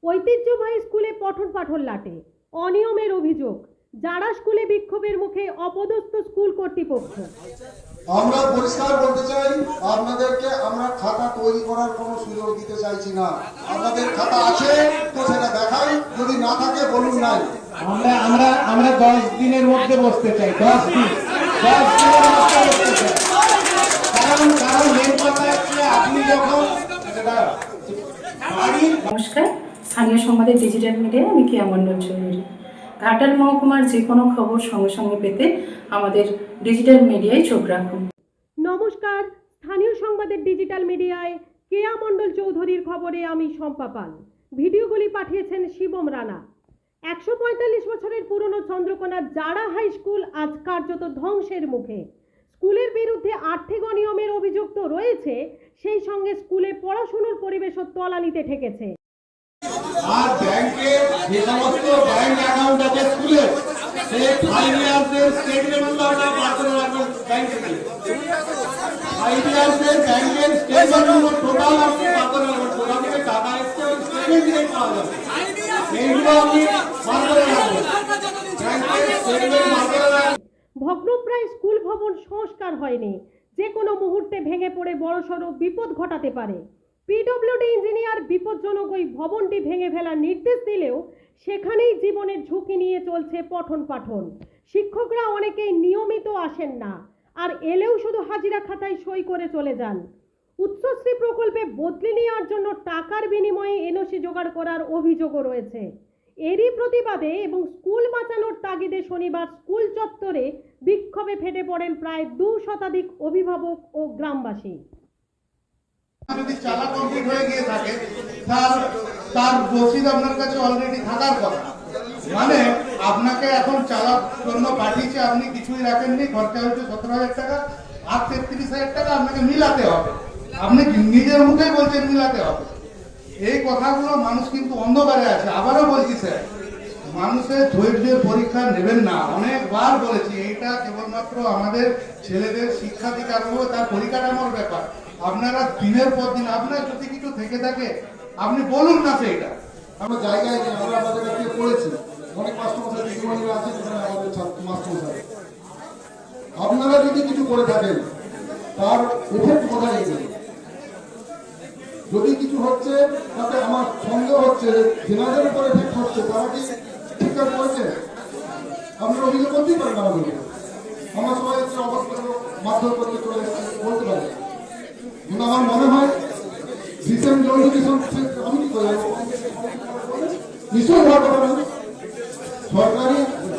ঐতিহ্যবাহী স্কুলে পঠন পাঠন লাটে, অনিয়মের অভিযোগ, যারা স্কুলে বিক্ষোভের মুখে অপদস্থ স্কুল কর্তৃপক্ষ। আমরা পরিষ্কার বলতে চাই, আপনাদেরকে আমরা খাতা তৈরি করার কোনো সুযোগ দিতে চাইছি না। আপনাদের খাতা আছে তো সেটা দেখাই, যদি না থাকে বলুন নাই। আমরা 10 দিনের মধ্যে বসতে চাই। 10 দিনের মধ্যে বসতে চাই। কারণ মেন কথা হচ্ছে আপনি যখন নমস্কার, স্থানীয় সংবাদের ডিজিটাল মিডিয়ায় আমি কেয়া মণ্ডল চৌধুরী। ঘাটাল মহকুমার যে কোনো খবর সঙ্গে সঙ্গে পেতে আমাদের ডিজিটাল মিডিয়ায় চোখ রাখুন। নমস্কার, স্থানীয় সংবাদের ডিজিটাল মিডিয়ায় কেয়া মণ্ডল চৌধুরীর খবরে আমি শম্পা পাল। ভিডিওগুলি পাঠিয়েছেন শিবম রানা। 145 বছরের পুরনো চন্দ্রকোনা জারা হাই স্কুল আজ কার্যত ধ্বংসের মুখে। স্কুলের বিরুদ্ধে আর্থিক অনিয়মের অভিযোগ তো রয়েছে, সেই সঙ্গে স্কুলে পড়াশোনার পরিবেশও তলানিতে ঠেকেছে। আর ব্যাংকে যে সমস্ত ব্যাংক অ্যাকাউন্ট আছে স্কুলে, সেই ফাইন্যান্সের স্টেটমেন্ট আমরা বার করে রাখবো ব্যাংক থেকে। ফাইন্যান্সের ব্যাংকের স্টেটমেন্টগুলো টোটাল আপনি বার করে রাখবেন, কোথা থেকে টাকা এসছে ওই স্টেটমেন্ট দিয়ে পাওয়া যাবে। এইগুলো আপনি বার করে রাখবেন, ব্যাংকের স্টেটমেন্ট বার করে রাখবেন। ভগ্নপ্রায় স্কুল ভবন সংস্কার হয়নি, যে কোনো মুহূর্তে ভেঙে পড়ে বড়সড় বিপদ ঘটাতে পারে। পিডব্লিউডি ইঞ্জিনিয়ার বিপজ্জনক ওই ভবনটি ভেঙে ফেলার নির্দেশ দিলেও সেখানেই জীবনের ঝুঁকি নিয়ে চলছে পঠন পাঠন। শিক্ষকরা অনেকেই নিয়মিত আসেন না, আর এলেও শুধু হাজিরা খাতায় সই করে চলে যান। উচ্চশ্রী প্রকল্পে বদলি নেওয়ার জন্য টাকার বিনিময়ে এনওসি জোগাড় করার অভিযোগও রয়েছে। এরই প্রতিবাদে এবং স্কুল বাঁচানোর তাগিদে শনিবার স্কুল চত্বরে বিক্ষোভে ফেটে পড়েন প্রায় 2 শতাধিক অভিভাবক ও গ্রামবাসী। যদি চালা কমপ্লিট হয়ে গিয়ে থাকে তার রসিদ আপনার কাছে অলরেডি থাকার কথা। মানে আপনাকে এখন চালার জন্য পাঠিয়েছে, আপনি কিছুই রাখেননি, খরচা হচ্ছে 17,000 টাকা, আর 33,000 টাকা আপনাকে মিলাতে হবে। আপনি নিজের মুখেই বলছেন মিলাতে হবে। এই কথাগুলো মানুষ কিন্তু অন্ধকারে আছে। আবারও বলছি স্যার, মানুষের ধৈর্যের পরীক্ষা নেবেন না। অনেকবার বলেছি, এইটা কেবলমাত্র আমাদের ছেলেদের শিক্ষা দিতে আরম্ভ তার পরিকাঠামোর ব্যাপার। আপনারা দিনের পর দিন আপনার যদি কিছু থেকে থাকে আপনি বলুন না সেইটা। আমরা জায়গায় নেই, আমরা আমাদের কাছে পড়েছি, অনেক মাস্টারমশাই দিদিমণিরা আছেন, আমাদের মাস্টারমশাই। আপনারা যদি কিছু করে থাকেন তার এফেক্ট কোথায় নেই। যদি কিছু হচ্ছে তাতে আমার সন্দেহ হচ্ছে যেনাদের উপর এফেক্ট হচ্ছে, তারা কি ঠিকঠাক করেছে? আপনারা অভিযোগ করতেই পারেন আমাদেরকে। আমার সবাই হচ্ছে মারধর করতে চলে বলতে পারে, কিন্তু আমার মনে হয় রিসেন্ট নোটিফিকেশন আমি কি করে নিশ্চয়ই হওয়ার কথা না। সরকারি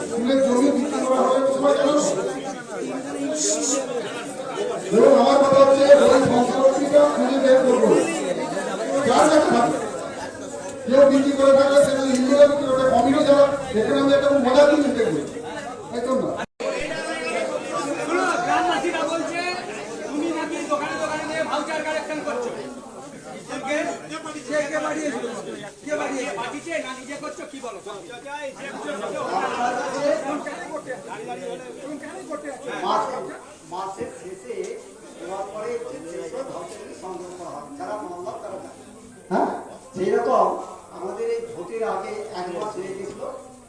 স্কুলের জমি বিক্রি করা হবে সবাই জানানো। এবং আমার কথা হচ্ছে ওই সংস্কৃতিটা খুঁজে বের করবো, যার কাছে থাকে। কেউ বিক্রি করে থাকলে সেটা হিন্দুরা বিক্রি করে কমিটি যাওয়া, এখানে আমি একটা মজার জিনিস দেখবো, একদম না। মাসের শেষে এবার পরে সংগ্রহ করা হয়, যারা মামলা তারা জানে। হ্যাঁ, সেই রকম আমাদের এই ভোটের আগে 1 মাস হয়ে গেছিল।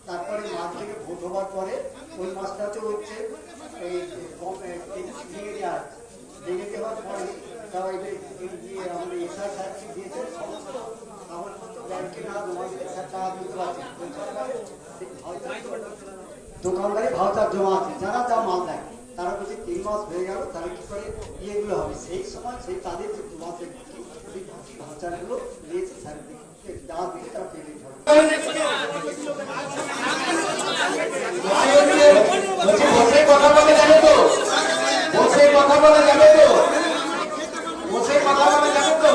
তারপরে মাস থেকে ভোট হওয়ার পরে ওই মাসটাতে হচ্ছে এই ভেঙে দেওয়ার পরে তারা আমাদের এসআই সাহেবকে দিয়েছে সমস্ত আমার ব্যাংকে না টাকা দিতে পারছে, দোকানদারি ভাউচার জমা আছে, যারা যা মাল দেয় তারা বলছে 3 মাস হয়ে গেল, তারা কি করে ইয়েগুলো হবে। সেই সময় সেই তাদের যে 2 মাসের ভাউচারগুলো নিয়েছে স্যারের দিকে দেওয়ার দিকে তারা পেমেন্ট হবে। বসে কথা বলে যাবে তো, বসে কথা বলে যাবে তো, বসে কথা বলে যাবে তো।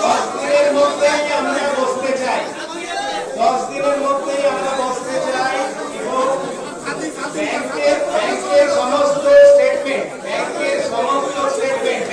10 দিনের মধ্যেই আমরা বসতে চাই, 10 দিনের মধ্যেই আমরা বসতে চাই। এবং ব্যাংকের সমস্ত স্টেটমেন্ট, ব্যাংকের সমস্ত স্টেটমেন্ট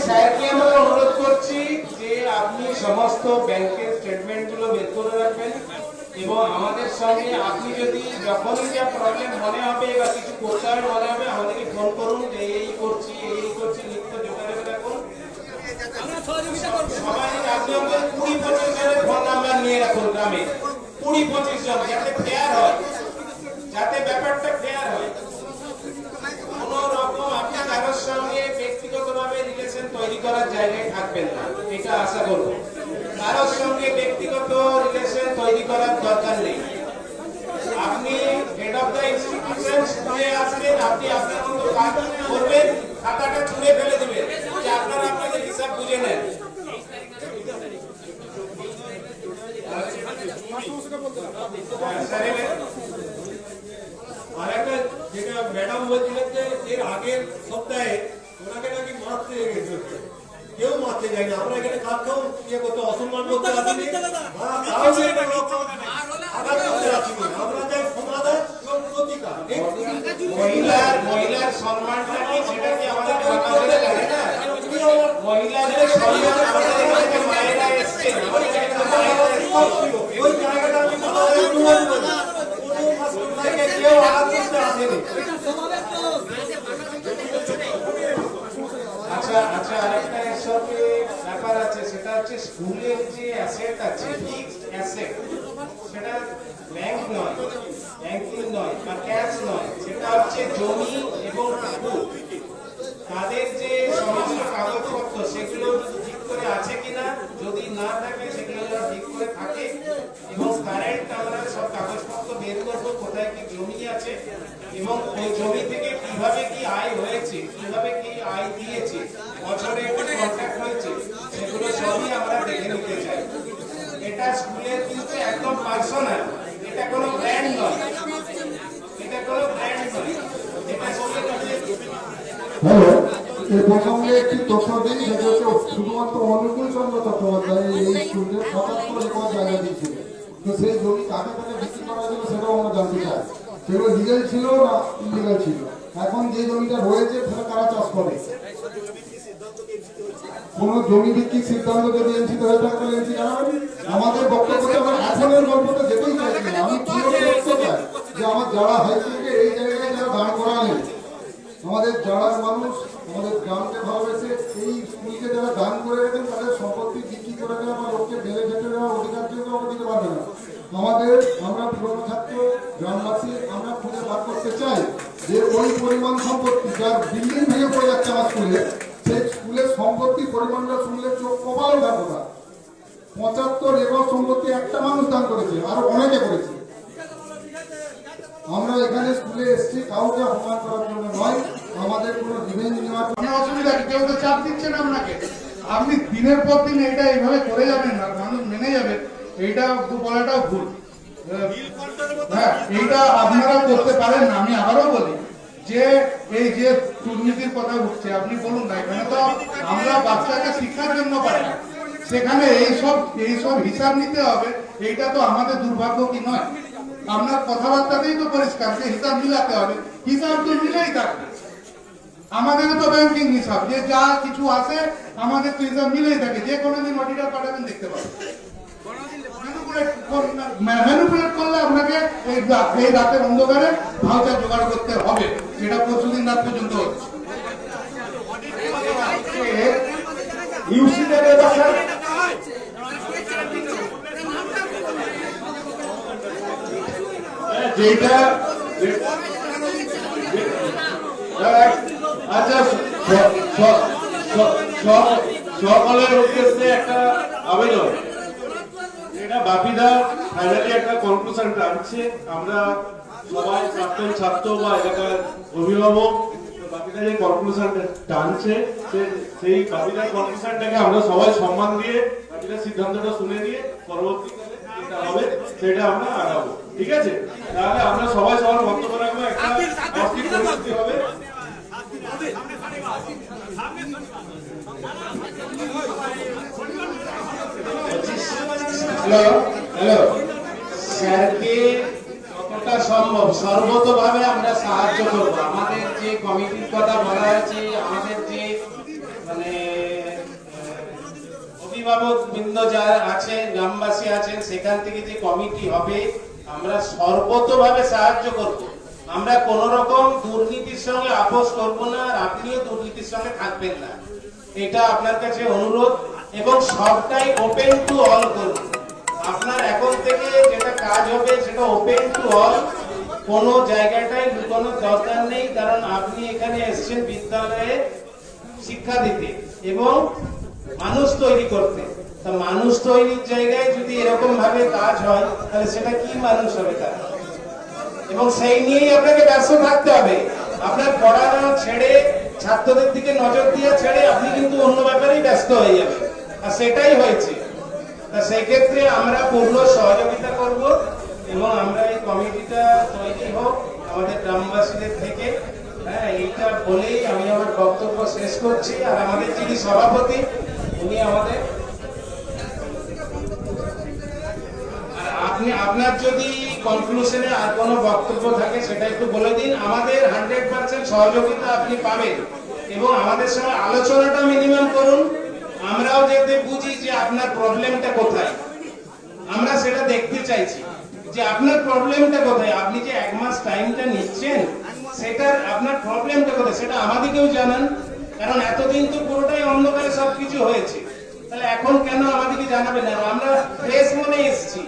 স্যারকে আমরা অনুরোধ করছি যে আপনি সমস্ত ব্যাংকের স্টেটমেন্টগুলো বের করে রাখবেন এবং আমাদের সঙ্গে আপনি যদি যখনই যা প্রবলেম মনে হবে বা কিছু করতে হবে মনে হবে আমাদেরকে ফোন করুন যে এই করছি লিখতে যোগাযোগ রাখুন। সবাই আপনি আমাদের 20-25 জনের ফোন নাম্বার নিয়ে রাখুন, গ্রামে 20-25 জন, যাতে ফেয়ার হয়, যাতে ব্যাপারটা ফেয়ার হয়। কোনো রকম আপনি কারোর সঙ্গে ব্যক্তিগতভাবে রিলেশন তৈরি করার জায়গায় থাকবেন না, এটা আশা করব। কারোর সঙ্গে ব্যক্তিগত রিলেশন তৈরি করার দরকার নেই। আপনি হেড অফ দ্য ইনস্টিটিউশন স্কুলে আসবেন, আপনি আপনার মতো কাজ করবেন, খাতাটা ছুঁড়ে ফেলে দিবেন যে আপনারা আপনাদের হিসাব বুঝে নেন। আরেকটা যেটা ম্যাডাম বলছিলেন যে এর আগের সপ্তাহে ওনাকে নাকি মারতে গেছে, কেউ মারতে যায়নি, আমরা এখানে কাউকেও ইয়ে করতে অসম্মান করতে আসিনি, আমরা যাই সমাধান এবং প্রতিকার। মহিলার সম্মানটা কি সেটা কি আমাদের সমাজে লাগে না? মহিলাদের সম্মান আমাদের এখানে মায়েরা এসছে, আমাদের এখানে মায়েরা এসছে, ওই জায়গাটা আমি কেউ আঘাত করতে আসেনি। আচ্ছা আরেকটা এর সঙ্গে ব্যাপার আছে, সেটা হচ্ছে স্কুলের যে অ্যাসেট আছে, ফিক্সড অ্যাসেট, সেটা ব্যাংক নয়, ব্যাংকিং নয় বা ক্যাশ নয়, সেটা হচ্ছে জমি এবং পুকুর। তাদের যে সমস্ত কাগজপত্র সেগুলো ঠিক করে আছে কিনা, যদি না থাকে সেগুলো যেন ঠিক করে থাকে এবং কারেন্ট আমরা সব কাগজপত্র বের করবো কোথায় কি জমি আছে এবং ওই জমি থেকে কিভাবে কি আয় হয়েছে, কিভাবে কি আয় দিয়েছে, বছরে কি কন্ট্রাক্ট হয়েছে, সেগুলো সবই আমরা দেখে নিতে চাই। এটা স্কুলের কিন্তু একদম পার্সোনাল, এটা কোনো ব্র্যান্ড নয়, এটা কোনো ব্র্যান্ড নয়, এটা স্কুলের হ্যালো, এই প্রসঙ্গে একটি তথ্য দিই, সেটা হচ্ছে শুধুমাত্র অনুকূল চন্দ্র চট্টোপাধ্যায় এই স্কুলে ৭৭ একর জায়গা দিয়েছিল। তো সেই জমি কাকে কাকে বিক্রি করা ছিল সেটাও আমরা জানতে চাই, সেগুলো লিগাল ছিল না ইলিগাল ছিল। এখন যে জমিটা রয়েছে সেটা কারা চাষ করে? কোন জমি বিক্রির সিদ্ধান্ত যদি এনসিতে হয়ে থাকে তাহলে এনসি জানাবেন। আমাদের বক্তব্যটা আমরা এখনের গল্পটা যেতেই চাইছি না, আমি পুরো তথ্য চাই যে আমার যারা হাইস্কুলকে এই জায়গায় যারা দাঁড় করালেন, আমাদের যারা মানুষ আমাদের গ্রামকে ভালোবেসে এই স্কুলকে যারা দান করে রেখেন, তাদের সম্পত্তি বিক্রি করে দেওয়া বা লোককে বেড়ে যেতে দেওয়া অধিকার কেউ দিতে পারবে না। আমাদের আমরা পুরনো ছাত্র গ্রামবাসী আমরা খুঁজে বার করতে চাই যে ওই পরিমাণ সম্পত্তি, যার বিল্ডিং ভেঙে পড়ে যাচ্ছে আমার স্কুলে, সেই স্কুলের সম্পত্তি পরিমাণটা শুনলে চোখ কপাল উঠাবো না। ৭৫ একর সম্পত্তি একটা মানুষ দান করেছে, আরো অনেকে করেছে। আমরা এখানে স্কুলে এসেছি কাউকে অপমান করার জন্য নয়, আমাদের কোনো রিভেঞ্জ নেওয়ার কোনো অসুবিধা কি, কেউ তো চাপ দিচ্ছে না আপনাকে। আপনি দিনের পর দিন এটা এইভাবে করে যাবেন আর মানুষ মেনে যাবে, এইটা বলাটাও ভুল। হ্যাঁ, এইটা আপনারা করতে পারেন না। আমি আবারও বলি যে এই যে দুর্নীতির কথা উঠছে, আপনি বলুন না, এখানে তো আমরা বাচ্চাকে শিক্ষার জন্য পাই না, সেখানে এইসব হিসাব নিতে হবে, এইটা তো আমাদের দুর্ভাগ্য কি নয়? আপনার কথাবার্তাতেই তো পরিষ্কার যে হিসাব মিলাতে হবে, হিসাব তো মিলেই থাকবে। আমাদের তো ব্যাংকিং হিসাব, যে যা কিছু আছে আমাদের তো হিসাব মিলেই থাকে, যে কোনোদিন অডিটর পাঠাবেন দেখতে পাবেন। ম্যানিপুলেট করলে আপনাকে এই রাতের অন্ধকারে ভাউচার জোগাড় করতে হবে, যেটা পরশুদিন রাত পর্যন্ত হচ্ছে। যেটা আচ্ছা, সকলের উদ্দেশ্যে একটা আবেদন, এটা বাপিদা ফাইনালি একটা কনক্লুশন টানছে। আমরা সবাই প্রাক্তন ছাত্র বা এলাকার অভিভাবক, বাপিদা যে কনক্লুশন টানছে সেই বাপিদার কনক্লুশনটাকে আমরা সবাই সম্মান দিয়ে বাপিদার সিদ্ধান্তটা শুনে নিয়ে পরবর্তীকালে যেটা হবে সেটা আমরা আগাবো, ঠিক আছে? তাহলে আমরা সবাই সবার বক্তব্য রাখবো, একটা অস্থির পরিস্থিতি হবে। হ্যালো, স্যারকে যতটা সম্ভব সর্বতভাবে আমরা সাহায্য করব। আমাদের যে কমিটির কথা বলা হয়েছে, আমাদের যে মানে অভিভাবক বৃন্দ যারা আছেন, গ্রামবাসী আছেন, সেখান থেকে যে কমিটি হবে আমরা সর্বতভাবে সাহায্য করব। আমরা কোন রকম দুর্নীতির সঙ্গে আপোষ করব না, আর আপনিও দুর্নীতির সঙ্গে থাকবেন না, এটা আপনার কাছে অনুরোধ। এবং সবটাই ওপেন টু অল করব। আপনার এখন থেকে যেটা কাজ হবে সেটা ওপেন টু অল, কোনো জায়গাটাই লুকানোর দরকার নেই। কারণ আপনি এখানে এসেছেন বিদ্যালয়ে শিক্ষা দিতে এবং মানুষ তৈরি করতে। তা মানুষ তৈরির জায়গায় যদি এরকম ভাবে কাজ হয় তাহলে সেটা কি মানুষ হবে তার? এবং সেই নিয়েই আপনাকে ব্যস্ত থাকতে হবে। আপনার পড়াশোনা ছেড়ে, ছাত্রদের দিকে নজর দিয়ে ছেড়ে আপনি কিন্তু অন্য ব্যাপারেই ব্যস্ত হয়ে যাবেন, আর সেটাই হয়েছে। তা সেই ক্ষেত্রে আমরা পূর্ণ সহযোগিতা করব এবং আমরা এই কমিটিটা তৈরি হোক আমাদের গ্রামবাসীদের থেকে। হ্যাঁ, এইটা বলেই আমি আমার বক্তব্য শেষ করছি। আর আমাদের যিনি সভাপতি উনি আমাদের, আর আপনি আপনার যদি কনক্লুশনে আর কোনো বক্তব্য থাকে সেটা একটু বলে দিন। আমাদের 100% সহযোগিতা আপনি পাবেন এবং আমাদের সঙ্গে আলোচনাটা মিনিমাম করুন। আমরাও যাতে বুঝি যে আপনার প্রবলেমটা কোথায়, আমরা সেটা দেখতে চাইছি যে আপনার প্রবলেমটা কোথায়। আপনি যে 1 মাস টাইমটা নিচ্ছেন সেটার আপনার প্রবলেমটা কোথায় সেটা আমাদেরকেও জানান। কারণ এতদিন তো পুরোটাই অন্ধকারে সবকিছু হয়েছে, তাহলে এখন কেন আমাদেরকে জানাবেন না? আমরা ফ্রেশ মনে এসেছি,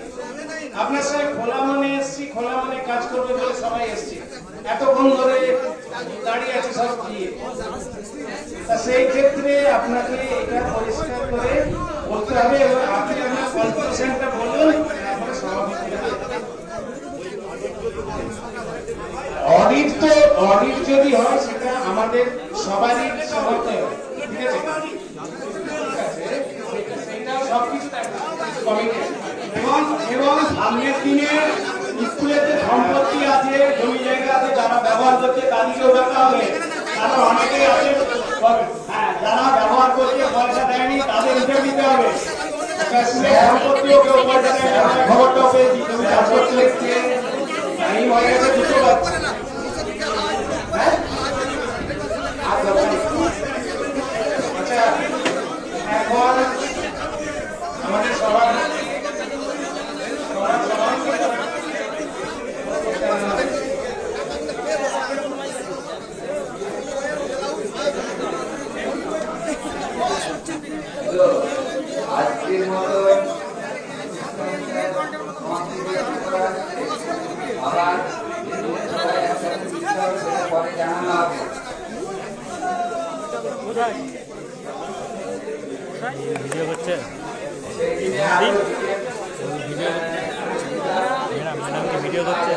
আপনার সঙ্গে খোলা মনে এসেছি, খোলা মনে কাজ করবে বলে সবাই এসেছি। এতক্ষণ ধরে দাঁড়িয়ে আছে সব দিয়ে। তা সেই ক্ষেত্রে আপনাকে এটা পরিষ্কার করে বলতে হবে এবং আপনি আপনার কনফিউশনটা বলুন। তারপরে সভাপতি অডিট যদি হয় সেটা আমাদের সবারই সভাপতি হবে, ঠিক আছে? সেটা সবকিছু কমিটি এবং সামনের দিনে স্কুলের যে সম্পত্তি আছে, জমি জায়গা আছে, যারা ব্যবহার করছে তাদেরকেও দেখা হবে। কারণ অনেকেই আছে, হ্যাঁ, যারা ব্যবহার করছে পয়সা দেয়নি তাদের হিসেবে দিতে হবে। সম্পত্তিও কেউ পয়সা দেয় না, খবরটাও পেয়েছি। তুমি চাষ করতে টাইম হয়ে গেছে, বুঝতে পারছি। হ্যাঁ, আচ্ছা, এখন আমাদের সবার আজকের মতো আবার পরে জানানো হবে। ভিডিও করছে ম্যাডামকে ভিডিও করছে।